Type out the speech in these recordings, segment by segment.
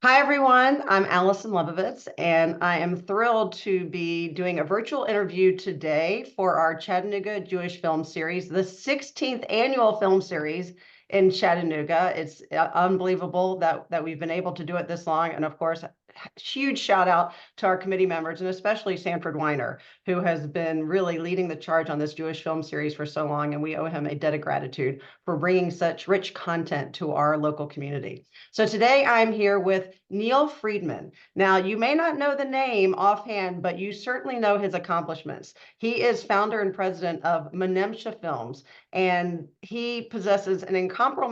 Hi, everyone. I'm Alison Lebovitz, and I am thrilled to be doing a virtual interview today for our Chattanooga Jewish Film Series, the 16th annual film series in Chattanooga. It's unbelievable that we've been able to do it this long. And of course, huge shout out to our committee members, and especially Sanford Weiner, who has been really leading the charge on this Jewish film series for so long. And we owe him a debt of gratitude for bringing such rich content to our local community. So today I'm here with Neil Friedman. Now, you may not know the name offhand, but you certainly know his accomplishments. He is founder and president of Menemsha Films, and he possesses an incomparable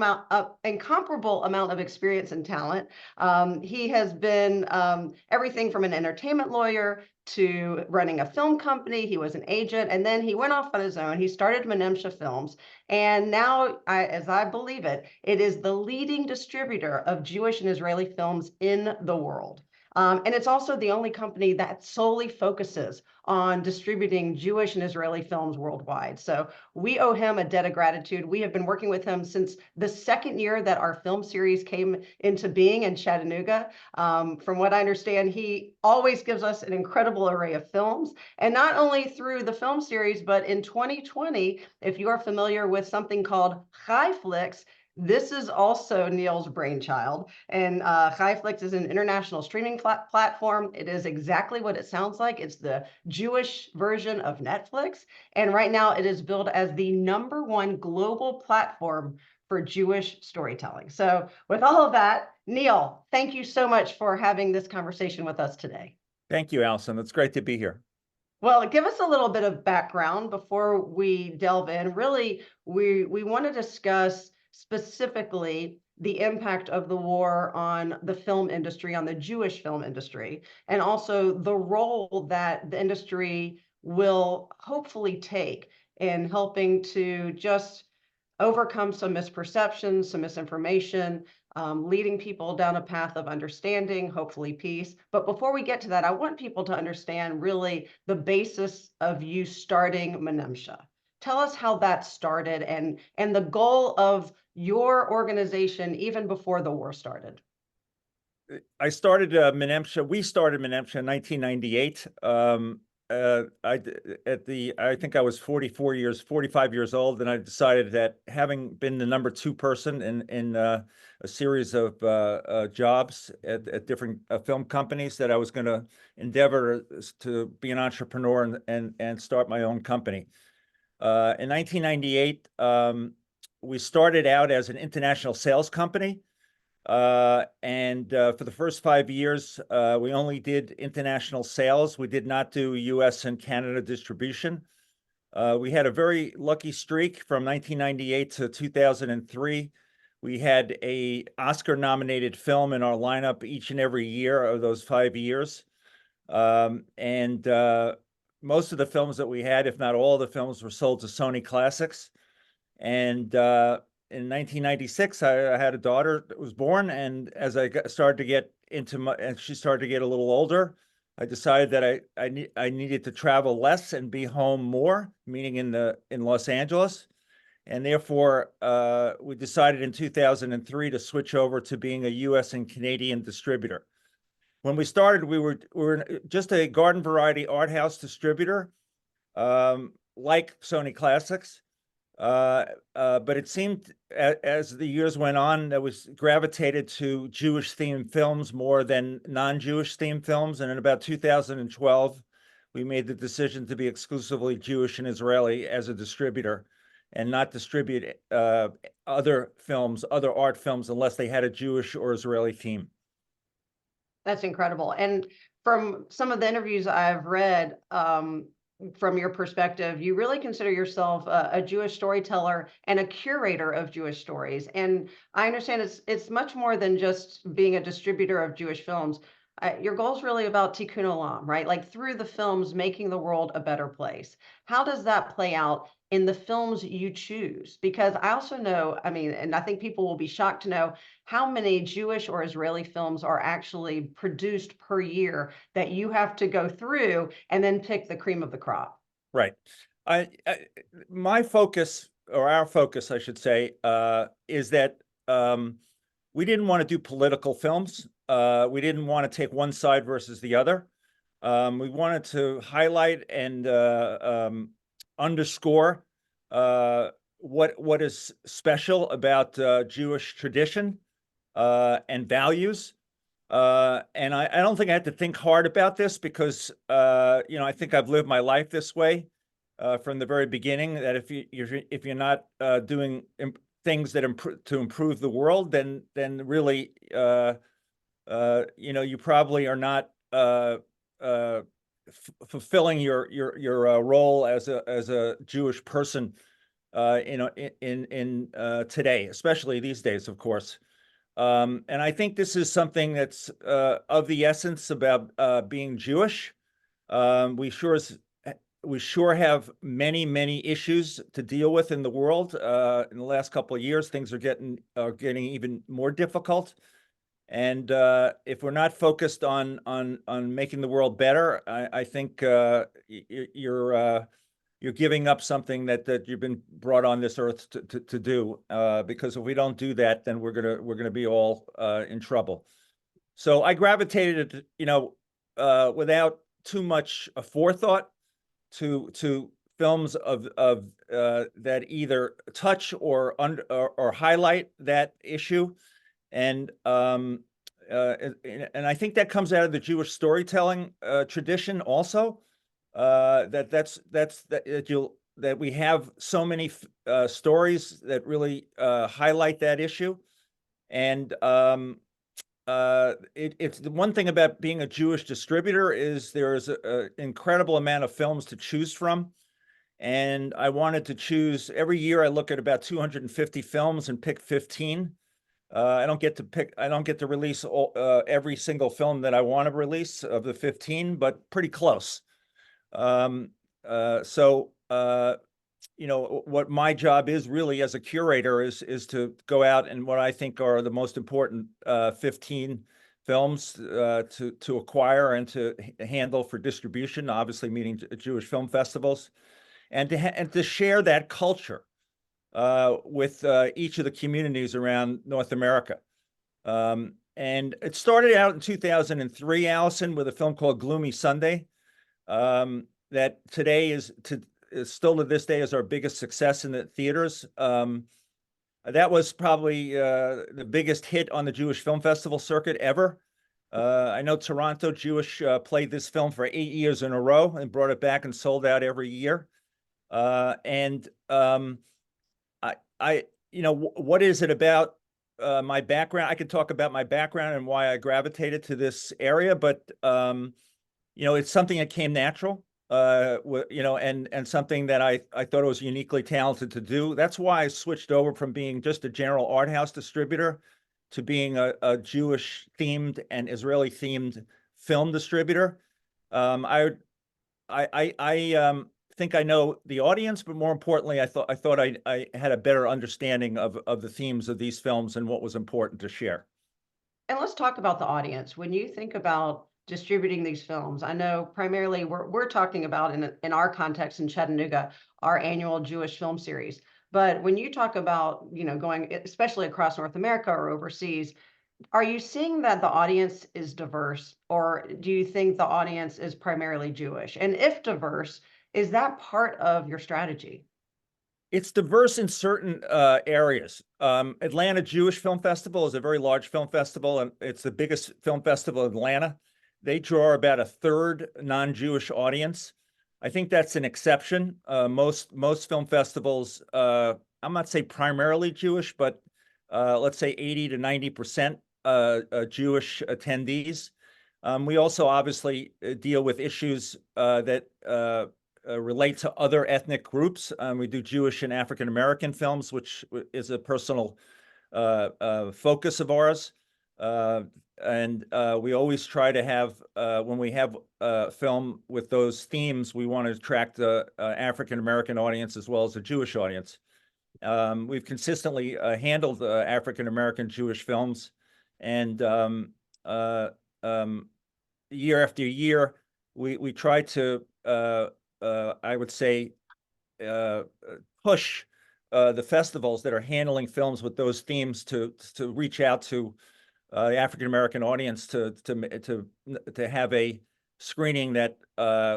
amount of experience and talent. He has been everything from an entertainment lawyer to running a film company. He was an agent, and then he went off on his own. He started Menemsha Films, and now, as I believe it, it is the leading distributor of Jewish and Israeli films in the world. And it's also the only company that solely focuses on distributing Jewish and Israeli films worldwide. So we owe him a debt of gratitude. We have been working with him since the second year that our film series came into being in Chattanooga. From what I understand, he always gives us an incredible array of films. And not only through the film series, but in 2020, if you are familiar with something called HiFlix, this is also Neil's brainchild. And HiFlix is an international streaming platform. It is exactly what it sounds like. It's the Jewish version of Netflix. And right now it is billed as the #1 global platform for Jewish storytelling. So with all of that, Neil, thank you so much for having this conversation with us today. Thank you, Allison. It's great to be here. Well, give us a little bit of background before we delve in. Really, we want to discuss specifically the impact of the war on the film industry, on the Jewish film industry, and also the role that the industry will hopefully take in helping to just overcome some misperceptions, some misinformation, leading people down a path of understanding, hopefully peace. But before we get to that, I want people to understand really the basis of you starting Menemsha. Tell us how that started and the goal of your organization even before the war started. I started Menemsha. We started Menemsha in 1998. I think I was 45 years old, and I decided that having been the #2 person in a series of jobs at different film companies, that I was going to endeavor to be an entrepreneur and start my own company. In 1998, we started out as an international sales company. And for the first 5 years, we only did international sales. We did not do US and Canada distribution. We had a very lucky streak from 1998 to 2003. We had an Oscar-nominated film in our lineup each and every year of those 5 years. And most of the films that we had, if not all the films, were sold to Sony Classics. And in 1996, I had a daughter that was born, and as I started to get and she started to get a little older, I decided that I needed to travel less and be home more, meaning in Los Angeles, and therefore we decided in 2003 to switch over to being a U.S. and Canadian distributor. When we started, we were just a garden variety art house distributor, like Sony Classics. But it seemed as the years went on, that was gravitated to Jewish themed films more than non-Jewish themed films. And in about 2012, we made the decision to be exclusively Jewish and Israeli as a distributor, and not distribute other films, other art films, unless they had a Jewish or Israeli theme. That's incredible. And from some of the interviews I've read, from your perspective, you really consider yourself a Jewish storyteller and a curator of Jewish stories. And I understand it's much more than just being a distributor of Jewish films. Your goal is really about tikkun olam, right? Like through the films, making the world a better place. How does that play out in the films you choose? Because I also know, I mean, and I think people will be shocked to know how many Jewish or Israeli films are actually produced per year that you have to go through and then pick the cream of the crop. Right. My focus, or our focus, I should say, is that we didn't want to do political films. we didn't want to take one side versus the other. We wanted to highlight and underscore what is special about Jewish tradition and values. And I don't think I had to think hard about this because I think I've lived my life this way from the very beginning. That if you're not doing things that to improve the world, then really you probably are not fulfilling your role as a Jewish person in today, especially these days, of course. And I think this is something that's of the essence about being Jewish. We sure have many issues to deal with in the world. In the last couple of years, things are getting even more difficult. And if we're not focused on making the world better, I think you're giving up something that you've been brought on this earth to do. Because if we don't do that, then we're gonna be all in trouble. So I gravitated, without too much forethought, to films of that either touch or highlight that issue. And I think that comes out of the Jewish storytelling tradition also. That we have so many stories that really highlight that issue. And it's the one thing about being a Jewish distributor is there is an incredible amount of films to choose from. And I wanted to choose every year. I look at about 250 films and pick 15. I don't get to release every single film that I want to release of the 15, but pretty close. So what my job is really as a curator is to go out and what I think are the most important 15 films to acquire and to handle for distribution, obviously meeting Jewish film festivals, and to share that culture with each of the communities around North America. And it started out in 2003, Allison, with a film called Gloomy Sunday, that today is still to this day is our biggest success in the theaters. That was probably the biggest hit on the Jewish Film Festival circuit ever. I know Toronto Jewish played this film for 8 years in a row and brought it back and sold out every year. What is it about my background? I could talk about my background and why I gravitated to this area, but it's something that came natural, and something that I thought I was uniquely talented to do. That's why I switched over from being just a general art house distributor to being a Jewish themed and Israeli themed film distributor. I think I know the audience, but more importantly, I thought I had a better understanding of the themes of these films and what was important to share. And let's talk about the audience. When you think about distributing these films, I know primarily we're talking about in our context in Chattanooga, our annual Jewish film series. But when you talk about, going especially across North America or overseas, are you seeing that the audience is diverse, or do you think the audience is primarily Jewish? And if diverse, is that part of your strategy? It's diverse in certain areas. Atlanta Jewish Film Festival is a very large film festival, and it's the biggest film festival in Atlanta. They draw about a third non-Jewish audience. I think that's an exception. Most film festivals, I'm not say primarily Jewish, but let's say 80 to 90% Jewish attendees. We also obviously deal with issues that relate to other ethnic groups. We do Jewish and African American films, which is a personal focus of ours. And we always try to have, when we have a film with those themes, we want to attract the African American audience as well as the Jewish audience. We've consistently handled African American Jewish films, and year after year, we try to I would say, push the festivals that are handling films with those themes to reach out to the African American audience to have a screening that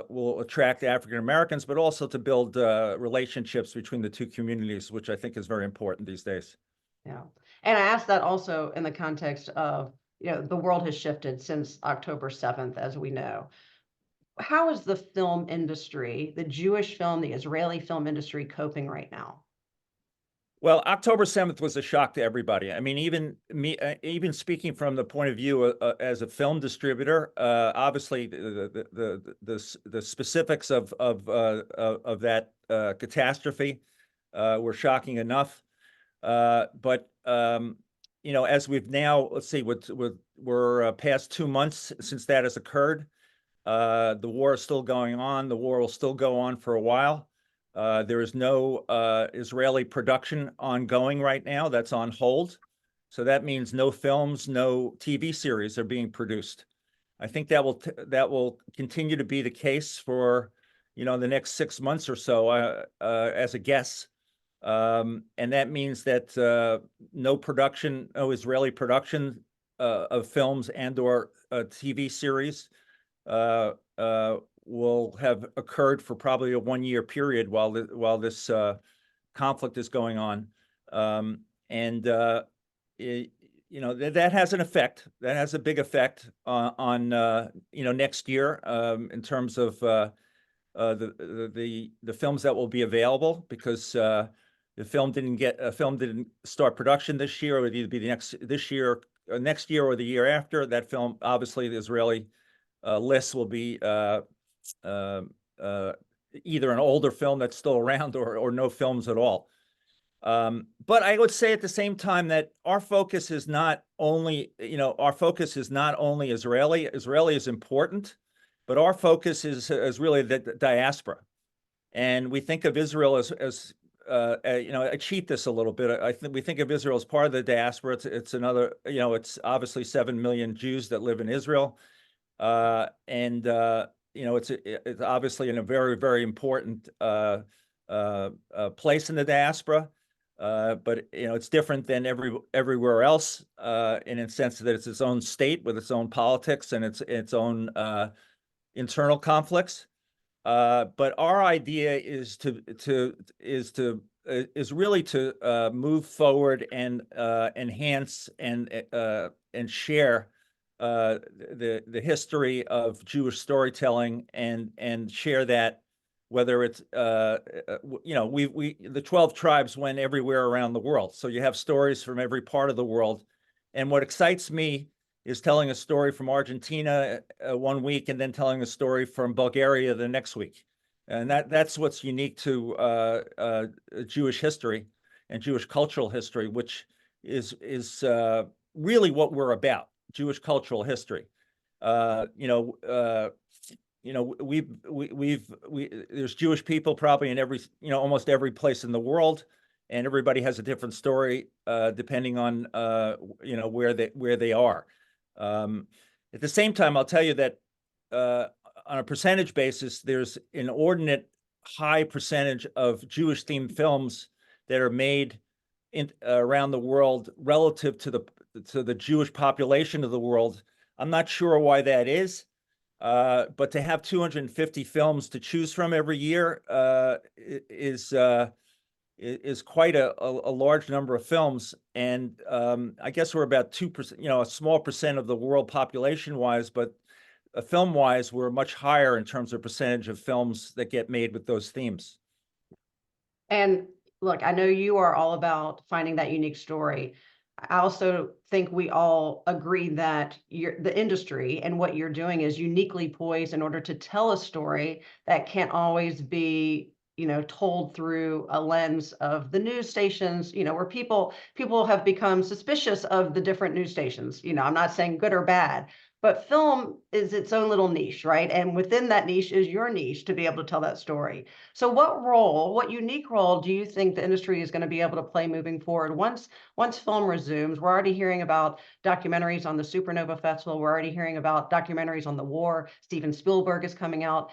will attract African Americans, but also to build relationships between the two communities, which I think is very important these days. Yeah. And I asked that also in the context of, the world has shifted since October 7th, as we know. How is the film industry, the Jewish film, the Israeli film industry coping right now? Well, October 7th was a shock to everybody. I mean, even me, even speaking from the point of view as a film distributor, obviously the specifics of that catastrophe were shocking enough. But as we've now, let's see, we're past 2 months since that has occurred. The war is still going on. The war will still go on for a while. There is no Israeli production ongoing right now. That's on hold. So that means no films, no TV series are being produced. I think that will continue to be the case for the next 6 months or so, as a guess. And that means that no Israeli production of films and/or TV series will have occurred for probably a 1-year period while this conflict is going on, and that has an effect. That has a big effect on next year in terms of the films that will be available, because the film didn't start production this year. It would either be next year or the year after. That film, obviously, the Israeli list will be either an older film that's still around or no films at all. But I would say at the same time that our focus is not only Israeli. Israeli is important, but our focus is really the diaspora. And we think of Israel as I cheat this a little bit. I think we think of Israel as part of the diaspora. It's another, it's obviously 7 million Jews that live in Israel. And it's obviously in a very, very important place in the diaspora. But it's different than everywhere else in a sense that it's its own state with its own politics and its own internal conflicts. But our idea is really to move forward and enhance and share the history of Jewish storytelling and share that, whether it's the 12 tribes went everywhere around the world, so you have stories from every part of the world. And what excites me is telling a story from Argentina 1 week and then telling a story from Bulgaria the next week. And that's what's unique to Jewish history and Jewish cultural history, which is really what we're about. Jewish cultural history. There's Jewish people probably in almost every place in the world, and everybody has a different story depending on where they are. At the same time, I'll tell you that on a percentage basis, there's an inordinate high percentage of Jewish themed films that are made around the world relative to the Jewish population of the world. I'm not sure why that is, but to have 250 films to choose from every year is quite a large number of films. And I guess we're about 2%, a small percent of the world population-wise, but film-wise, we're much higher in terms of percentage of films that get made with those themes. And look, I know you are all about finding that unique story. I also think we all agree that the industry and what you're doing is uniquely poised in order to tell a story that can't always be, told through a lens of the news stations, where people have become suspicious of the different news stations. I'm not saying good or bad, but film is its own little niche, right? And within that niche is your niche to be able to tell that story. So what unique role do you think the industry is going to be able to play moving forward once film resumes? We're already hearing about documentaries on the Supernova Festival. We're already hearing about documentaries on the war. Steven Spielberg is coming out.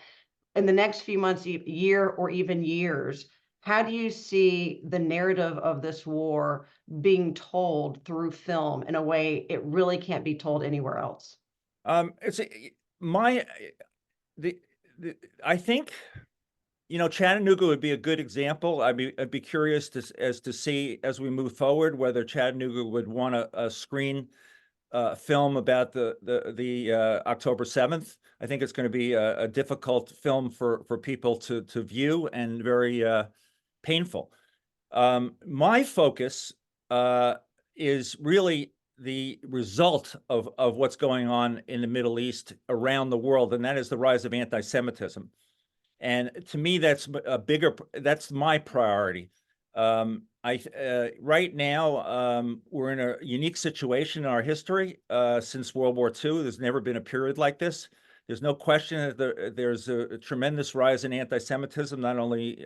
In the next few months, year or even years, how do you see the narrative of this war being told through film in a way it really can't be told anywhere else? It's my the, I think, Chattanooga would be a good example. I'd be curious as to see as we move forward whether Chattanooga would want to screen film about the October 7th. I think it's going to be a difficult film for people to view and very painful. My focus is really the result of what's going on in the Middle East around the world, and that is the rise of anti-Semitism. And to me, that's my priority. Right now, we're in a unique situation in our history. Since World War II, there's never been a period like this. There's no question that there's a tremendous rise in anti-Semitism, not only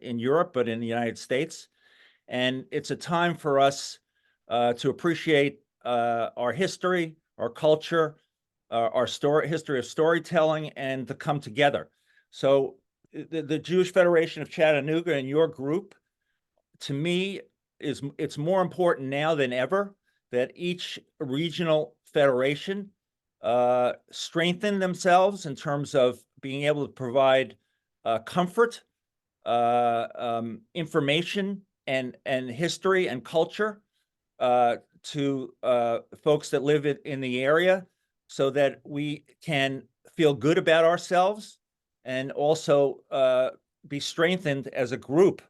in Europe, but in the United States. And it's a time for us to appreciate our history, our culture, our history of storytelling, and to come together. So the Jewish Federation of Chattanooga and your group, to me, it's more important now than ever that each regional federation strengthen themselves in terms of being able to provide comfort, information, and history and culture to folks that live in the area, so that we can feel good about ourselves and also be strengthened as a group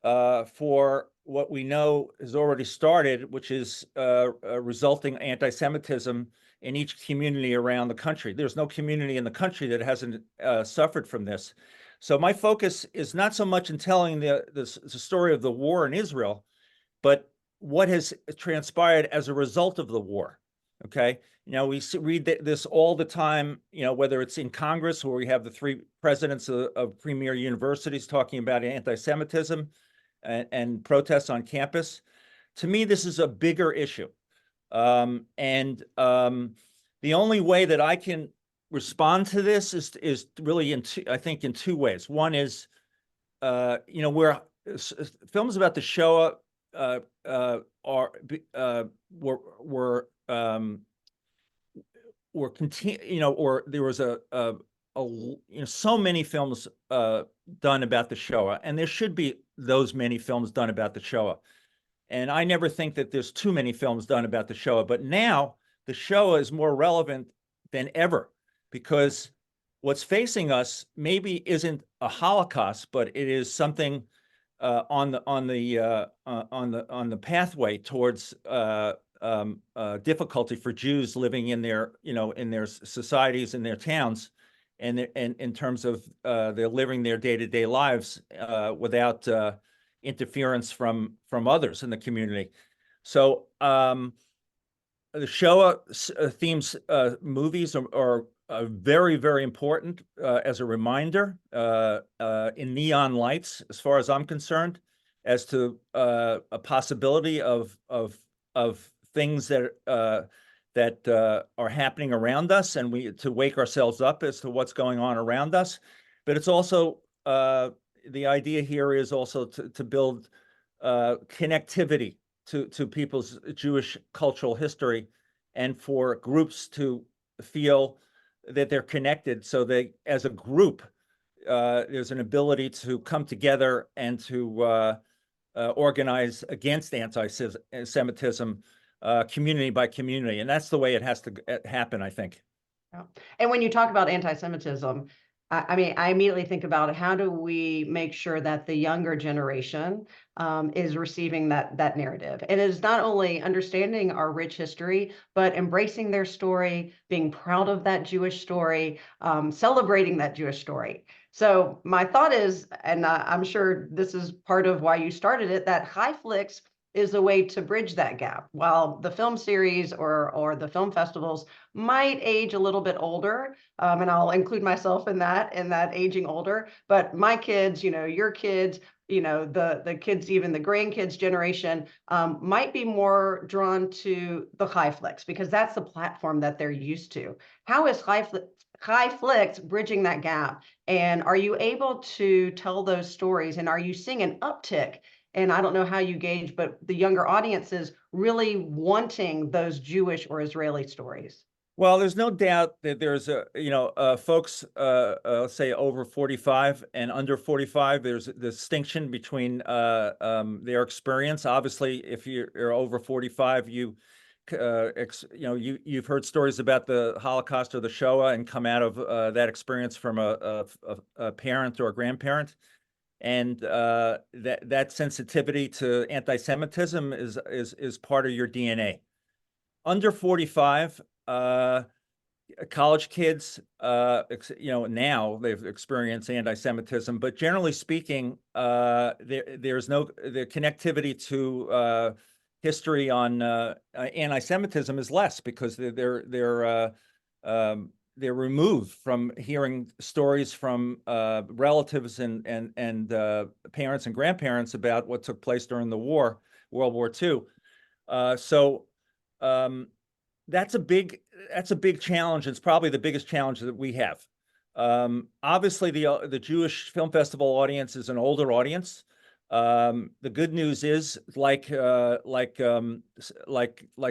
for what we know has already started, which is resulting anti-Semitism in each community around the country. There's no community in the country that hasn't suffered from this. So my focus is not so much in telling the story of the war in Israel, but what has transpired as a result of the war. Okay, we read this all the time. Whether it's in Congress, where we have the three presidents of premier universities talking about anti-Semitism and protests on campus. To me, this is a bigger issue, and the only way that I can respond to this is really I think in two ways. One is, where films about the Shoah were continue, or there was so many films done about the Shoah, and there should be those many films done about the Shoah. And I never think that there's too many films done about the Shoah, but now the Shoah is more relevant than ever, because what's facing us maybe isn't a Holocaust, but it is something on the pathway towards difficulty for Jews living in their societies, in their towns, and in terms of they're living their day-to-day lives without interference from others in the community. So the Shoah themes movies are very, very important as a reminder in neon lights, as far as I'm concerned, as to a possibility of things that are happening around us, and we to wake ourselves up as to what's going on around us. But it's also the idea here is also to build connectivity to people's Jewish cultural history, and for groups to feel that they're connected, so they, as a group, there's an ability to come together and to organize against anti-Semitism, community by community. And that's the way it has to happen, I think. Yeah. And when you talk about anti-Semitism, I mean, I immediately think about how do we make sure that the younger generation is receiving that narrative. And it is not only understanding our rich history, but embracing their story, being proud of that Jewish story, celebrating that Jewish story. So my thought is, and I'm sure this is part of why you started it, that High Flicks is a way to bridge that gap. While the film series or the film festivals might age a little bit older, and I'll include myself in that aging older, but my kids, your kids, the kids, even the grandkids generation, might be more drawn to the High Flicks because that's the platform that they're used to. How is High High Flicks bridging that gap. And are you able to tell those stories? And are you seeing an uptick? And I don't know how you gauge, but the younger audiences really wanting those Jewish or Israeli stories. Well, there's no doubt that there's folks, let's say over 45 and under 45, there's a distinction between their experience. Obviously, if you're over 45, you've heard stories about the Holocaust or the Shoah and come out of that experience from a parent or a grandparent. And that sensitivity to anti-Semitism is part of your DNA. Under 45, college kids, now they've experienced anti-Semitism, but generally speaking, there's no the connectivity to history on anti-Semitism is less because they're removed from hearing stories from relatives and parents and grandparents about what took place during the war, World War II. So that's a big challenge. It's probably the biggest challenge that we have. Obviously, the Jewish Film Festival audience is an older audience. The good news is, like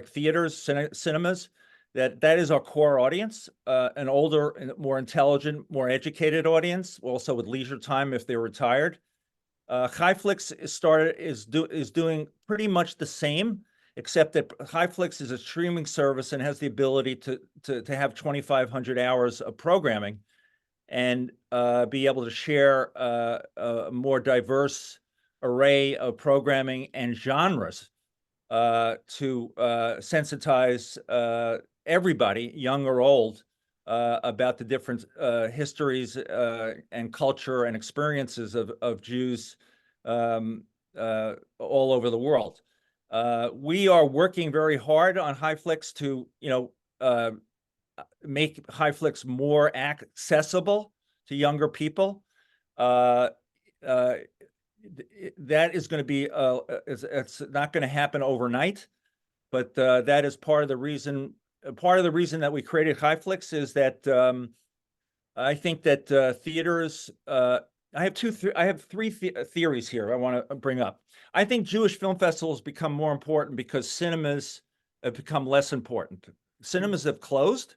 theaters, cinemas, that is our core audience, an older and more intelligent, more educated audience, also with leisure time if they're retired. HiFlix is doing pretty much the same, except that HiFlix is a streaming service and has the ability to have 2,500 hours of programming and be able to share a more diverse array of programming and genres to sensitize everybody, young or old, about the different histories and culture and experiences of Jews all over the world. We are working very hard on HiFlix to, make HiFlix more accessible to younger people. That is going to be, it's not going to happen overnight, but that is part of the reason. Part of the reason that we created HiFlix is that I think that theaters. I have three theories here I want to bring up. I think Jewish film festivals become more important because cinemas have become less important. Cinemas have closed,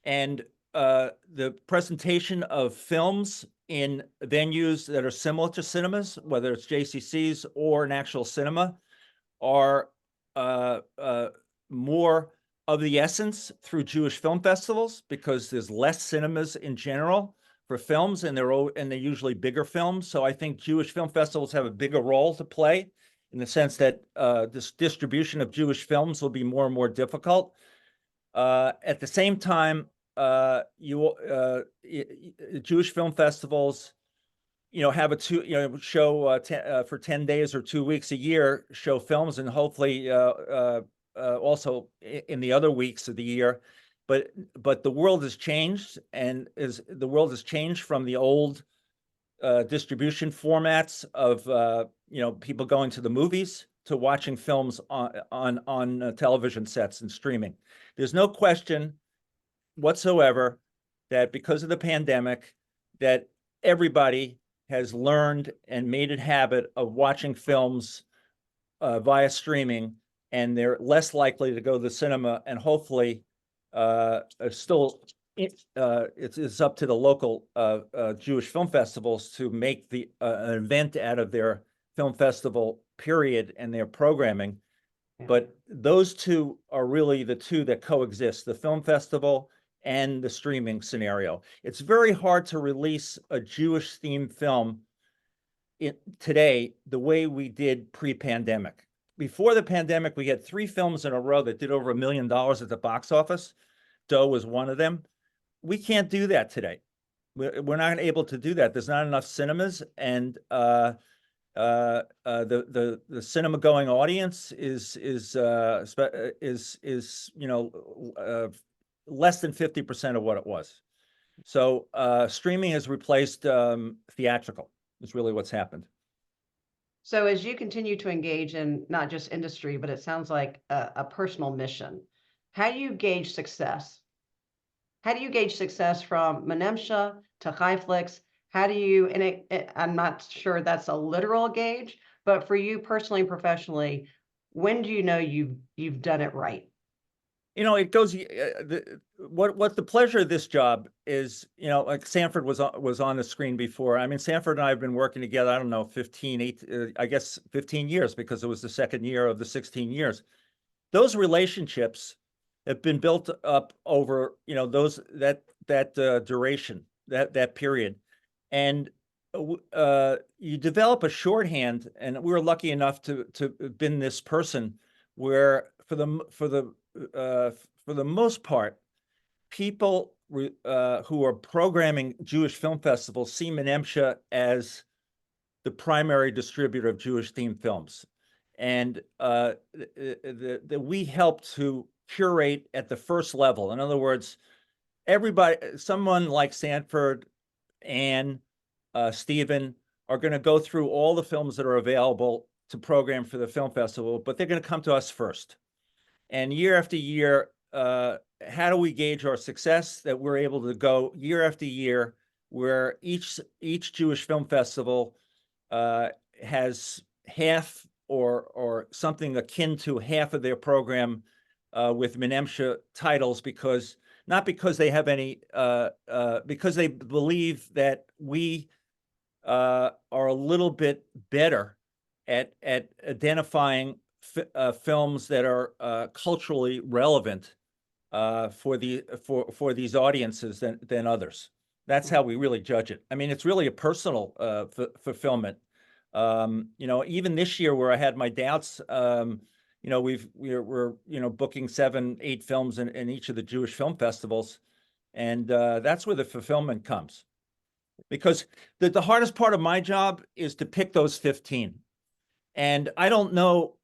and the presentation of films in venues that are similar to cinemas, whether it's JCCs or an actual cinema, are more of the essence through Jewish film festivals because there's less cinemas in general for films, and they're usually bigger films. So I think Jewish film festivals have a bigger role to play in the sense that this distribution of Jewish films will be more and more difficult. At the same time, Jewish film festivals, have a show for 10 days or 2 weeks a year, show films, and hopefully also in the other weeks of the year. But the world has changed, and the world has changed from the old distribution formats of people going to the movies to watching films on television sets and streaming. There's no question whatsoever that because of the pandemic, that everybody has learned and made a habit of watching films via streaming, and they're less likely to go to the cinema. And hopefully, it's up to the local Jewish film festivals to make an event out of their film festival period and their programming. Yeah. But those two are really the two that coexist: the film festival and the streaming scenario. It's very hard to release a Jewish themed film today the way we did pre-pandemic. Before the pandemic, we had 3 films in a row that did over $1 million at the box office. Doe was one of them. We can't do that today. We're not able to do that. There's not enough cinemas, and the cinema going audience is less than 50% of what it was. So streaming has replaced theatrical. Is really what's happened. So as you continue to engage in not just industry, but it sounds like a personal mission, how do you gauge success? how do you gauge success from Menemsha to Highflix? How do you, and I'm not sure that's a literal gauge, but for you personally and professionally, when do you know you've done it right? It goes. What the pleasure of this job is, like Sanford was on the screen before. I mean, Sanford and I have been working together, I don't know, I guess 15 years, because it was the second year of the 16 years. Those relationships have been built up over, that duration, that period. And you develop a shorthand, and we were lucky enough to have been this person where for the most part, people who are programming Jewish film festivals see Menemsha as the primary distributor of Jewish themed films. And we help to curate at the first level. In other words, someone like Sanford, Anne, Stephen, are going to go through all the films that are available to program for the film festival, but they're going to come to us first. And year after year, how do we gauge our success? That we're able to go year after year, where each Jewish film festival has half or something akin to half of their program with Menemsha titles, not because they have any, because they believe that we are a little bit better at identifying films that are culturally relevant for these audiences than others. That's how we really judge it. I mean, it's really a personal fulfillment. Even this year, where I had my doubts, we're booking 7, 8 films in each of the Jewish film festivals, and that's where the fulfillment comes. Because the hardest part of my job is to pick those 15. And I don't know,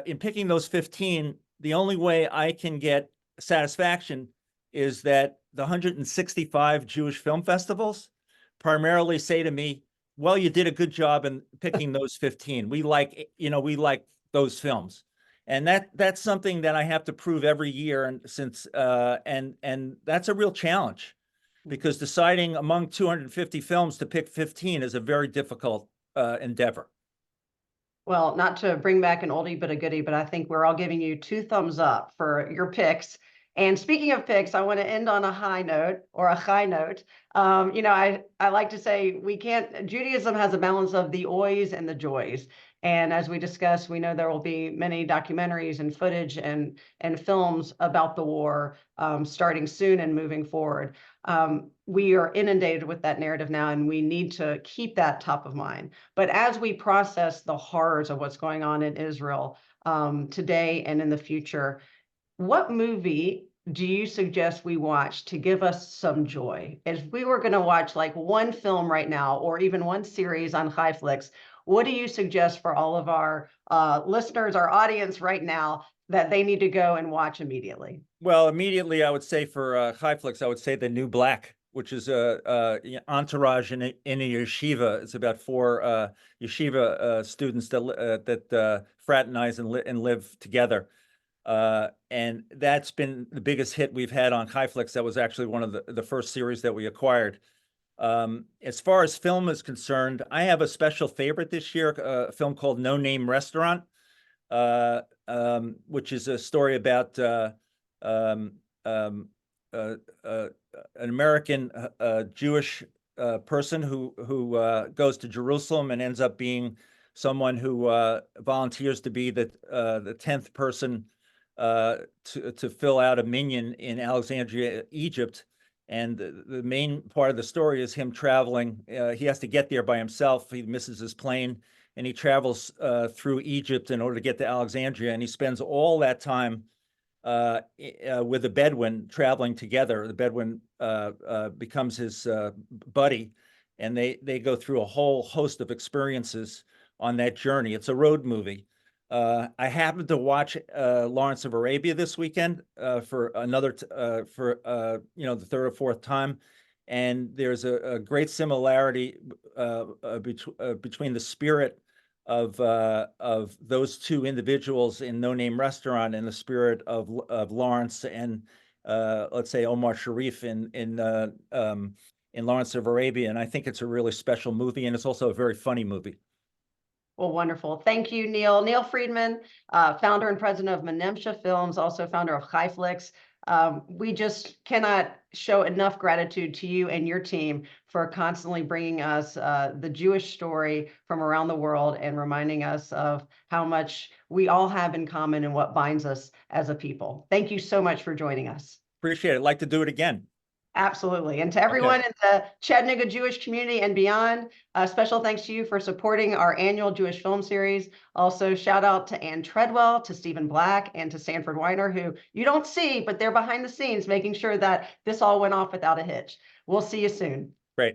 in picking those 15, the only way I can get satisfaction is that the 165 Jewish film festivals primarily say to me, well, you did a good job in picking those 15. We like those films. And that's something that I have to prove every year. And that's a real challenge, because deciding among 250 films to pick 15 is a very difficult endeavor. Well, not to bring back an oldie but a goodie, but I think we're all giving you 2 thumbs up for your picks. And speaking of picks, I want to end on a high note, or a high note. I like to say Judaism has a balance of the oys and the joys. And as we discussed, we know there will be many documentaries and footage and films about the war starting soon and moving forward. We are inundated with that narrative now, and we need to keep that top of mind. But as we process the horrors of what's going on in Israel today and in the future, what movie do you suggest we watch to give us some joy? If we were going to watch like one film right now, or even one series on Highflix, what do you suggest for all of our listeners, our audience right now, that they need to go and watch immediately? Well, immediately, I would say for Highflix, I would say The New Black, which is a entourage in a yeshiva. It's about 4 yeshiva students that fraternize and live together. And that's been the biggest hit we've had on Highflix. That was actually one of the first series that we acquired. As far as film is concerned, I have a special favorite this year, a film called No Name Restaurant, which is a story about um, um, an American Jewish person who goes to Jerusalem and ends up being someone who volunteers to be the 10th person to fill out a minyan in Alexandria, Egypt. And the main part of the story is him traveling. He has to get there by himself. He misses his plane, and he travels through Egypt in order to get to Alexandria. And he spends all that time with a Bedouin traveling together. The Bedouin becomes his buddy, and they go through a whole host of experiences on that journey. It's a road movie. I happened to watch Lawrence of Arabia this weekend for the 3rd or 4th time, and there's a great similarity between the spirit of those 2 individuals in No Name Restaurant and the spirit of Lawrence, and let's say Omar Sharif in Lawrence of Arabia, and I think it's a really special movie, and it's also a very funny movie. Well, wonderful. Thank you, Neil. Neil Friedman, founder and president of Menemsha Films, also founder of HiFlix. We just cannot show enough gratitude to you and your team for constantly bringing us the Jewish story from around the world and reminding us of how much we all have in common and what binds us as a people. Thank you so much for joining us. Appreciate it. Like to do it again. Absolutely. And to everyone in the Chattanooga Jewish community and beyond, special thanks to you for supporting our annual Jewish film series. Also, shout out to Ann Treadwell, to Stephen Black, and to Sanford Weiner, who you don't see, but they're behind the scenes making sure that this all went off without a hitch. We'll see you soon. Great.